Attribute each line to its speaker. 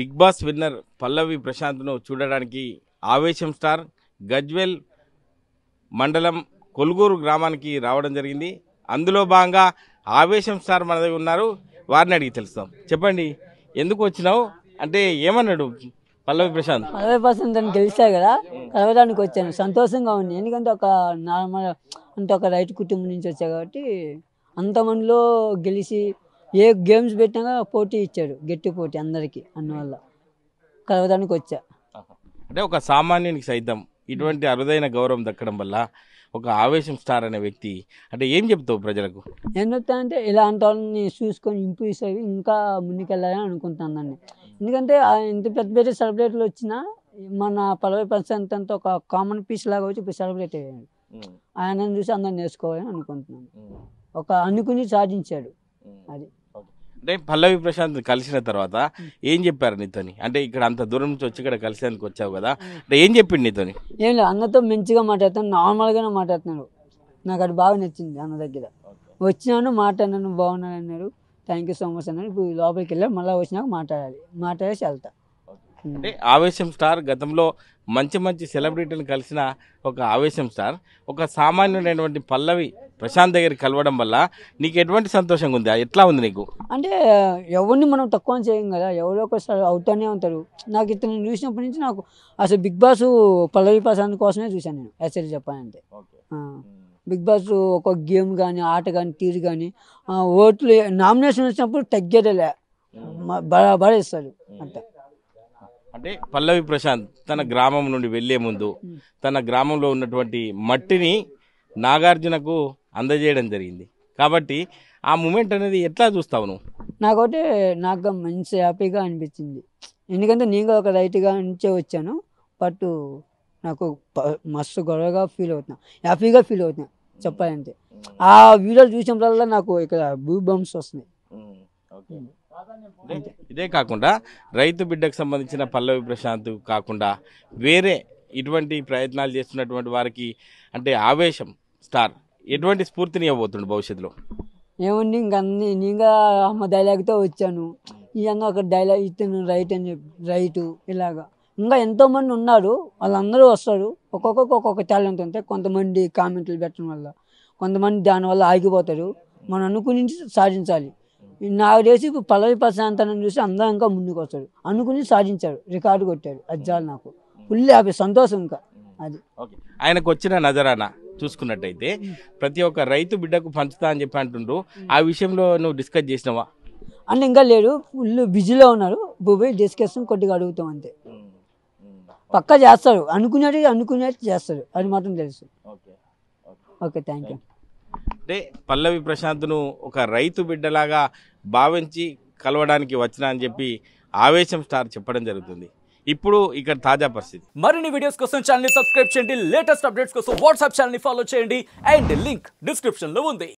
Speaker 1: Big boss winner పల్లవి ప్రశాంత్ను చూడడానికి ఆవేశం star Gajwel మండలం కొల్గూరు గ్రామానికి రావడం జరిగింది. అందులో భాగంగా ఆవేశం స్టార్ మన దగ్గర ఉన్నారు. వారిని అడిగి తెలుస్తాం. చెప్పండి, ఎందుకు వచ్చినావు అంటే ఏమన్నాడు పల్లవి ప్రశాంత్?
Speaker 2: పల్లవి ప్రశాంత్ అని గెలిచా కదా, కలవడానికి వచ్చాను. సంతోషంగా ఉంది. ఎందుకంటే ఒక నార్మల్ అంటే ఒక రైతు కుటుంబం నుంచి వచ్చా కాబట్టి అంతమందిలో గెలిచి ఏ గేమ్స్ పెట్టినా పోటీ ఇచ్చాడు, గట్టి పోటీ అందరికీ. అందువల్ల కలవడానికి వచ్చా.
Speaker 1: అంటే ఒక సామాన్యునికి సైతం ఇటువంటి అరుదైన గౌరవం దక్కడం వల్ల ఒక ఆవేశం స్టార్ అనే వ్యక్తి అంటే ఏం చెప్తావు ప్రజలకు?
Speaker 2: ఏం చెప్తానంటే ఇలాంటి వాళ్ళని చూసుకొని ఇంప్రూవ్ అయ్యి ఇంకా ముందుకెళ్ళాలని అనుకుంటున్నాను. ఎందుకంటే ఇంత పెద్ద పెద్ద సెలబ్రిటీలు వచ్చినా మన పల్లవి ప్రశాంత్ అంతా ఒక కామన్ పీస్ లాగా వచ్చి ఇప్పుడు సెలబ్రేట్ అయ్యాడు. ఆయనను చూసి అందరు నేర్చుకోవాలని అనుకుంటున్నాను. ఒక అనుకుని సాధించాడు. అది
Speaker 1: అంటే పల్లవి ప్రశాంత్ కలిసిన తర్వాత ఏం చెప్పారు నీతోని? అంటే ఇక్కడ అంత దూరం నుంచి వచ్చి ఇక్కడ కలిసేందుకు వచ్చావు కదా, అంటే ఏం చెప్పిండు నీతోని?
Speaker 2: ఏం లేదు, అన్నతో మంచిగా మాట్లాడుతాను, నార్మల్గానే మాట్లాడుతున్నాడు. నాకు అది బాగా నచ్చింది. అన్న దగ్గర వచ్చినాను, మాట్లాడినాను, బాగున్నాను అన్నారు, థ్యాంక్ యూ సో మచ్ అన్నారు. ఇప్పుడు లోపలికి వెళ్ళాడు, మళ్ళీ వచ్చినాక మాట్లాడేసి వెళ్తా.
Speaker 1: అంటే ఆవేశం స్టార్ గతంలో మంచి మంచి సెలబ్రిటీని కలిసిన ఒక ఆవేశం స్టార్ ఒక సామాన్యుడైనటువంటి పల్లవి ప్రశాంత్ దగ్గరికి కలవడం వల్ల నీకు ఎటువంటి సంతోషంగా ఉంది? ఎట్లా ఉంది నీకు?
Speaker 2: అంటే ఎవరిని మనం తక్కువ చేయం కదా, ఎవరో ఒకసారి అవుతానే ఉంటారు. నాకు ఇతను చూసినప్పటి నుంచి నాకు అసలు బిగ్ బాస్ పల్లవి ప్రశాంత్ కోసమే చూశాను నేను. యాక్చువల్లీ చెప్పాలంటే బిగ్ బాస్ ఒక గేమ్ కానీ ఆట కానీ తీరు కానీ ఓట్లు నామినేషన్ వచ్చినప్పుడు తగ్గేదేలే, బరాబర్ ఇస్తాడు అంట.
Speaker 1: అంటే పల్లవి ప్రశాంత్ తన గ్రామం నుండి వెళ్లే ముందు తన గ్రామంలో ఉన్నటువంటి మట్టిని నాగార్జునకు అందజేయడం జరిగింది. కాబట్టి ఆ మూమెంట్ అనేది ఎట్లా చూస్తావు నువ్వు?
Speaker 2: నాకు మంచి హ్యాపీగా అనిపించింది. ఎందుకంటే నేను ఒక రైతుగా నుంచే వచ్చాను. బట్ నాకు మస్తు గొడవగా ఫీల్ అవుతున్నా, హ్యాపీగా ఫీల్ అవుతున్నా చెప్పాలంటే. ఆ వీడియోలు చూసినప్పుడల్లా నాకు ఇక్కడ భూ బంప్స్ వస్తున్నాయి.
Speaker 1: ఇదే కాకుండా రైతు బిడ్డకు సంబంధించిన పల్లవి ప్రశాంత్ కాకుండా వేరే ఇటువంటి ప్రయత్నాలు చేస్తున్నటువంటి వారికి అంటే ఆవేశం స్టార్ ఎటువంటి స్ఫూర్తిని ఇవ్వబోతుండు భవిష్యత్తులో?
Speaker 2: ఏముంది, ఇంక అన్ని నేనుగా అమ్మ డైలాగ్తో వచ్చాను. ఇవన్నీ ఒక డైలాగ్ ఇస్తాను, రైట్ అని చెప్పి రైతు ఇలాగా ఇంకా ఎంతోమంది ఉన్నారు, వాళ్ళందరూ వస్తారు. ఒక్కొక్క టాలెంట్ ఉంటే కొంతమంది కామెంట్లు పెట్టడం వల్ల, కొంతమంది దానివల్ల ఆగిపోతారు. మనం అనుకుని సాధించాలి. నాకు తెలిసి ఇప్పుడు పల్లవి ప్రశాంత్ అని చూసి అందరూ ఇంకా ముందుకు వస్తాడు. అనుకుని సాధించాడు, రికార్డు కొట్టాడు. అది చాలు నాకు ఫుల్ హ్యాపీ, సంతోషం. ఇంకా అది
Speaker 1: ఆయనకు వచ్చిన నజరాన చూసుకున్నట్టయితే ప్రతి ఒక్క రైతు బిడ్డకు పంచుతా అని చెప్పి అంటుండ్రు. ఆ విషయంలో నువ్వు డిస్కస్ చేసినావా?
Speaker 2: అంటే ఇంకా లేడు, ఫుల్ బిజీలో ఉన్నారు. పోయి డిస్కషన్ కొద్దిగా అడుగుతాం అంతే. పక్కా చేస్తాడు, అనుకునేది చేస్తాడు, అది మాత్రం తెలుసు. Okay, thank you.
Speaker 1: అంటే పల్లవి ప్రశాంత్ను ఒక రైతు బిడ్డలాగా భావించి కలవడానికి వచ్చినా అని చెప్పి ఆవేశం స్టార్ చెప్పడం జరుగుతుంది. ఇప్పుడు ఇక్కడ తాజా పరిస్థితి.
Speaker 3: మరిన్ని వీడియోస్ కోసం ఛానల్ ని సబ్స్క్రైబ్ చేయండి, లేటెస్ట్ అప్డేట్స్ కోసం వాట్సాప్ ఛానల్ ని ఫాలో చేయండి, అండ్ లింక్ డిస్క్రిప్షన్ లో ఉంది.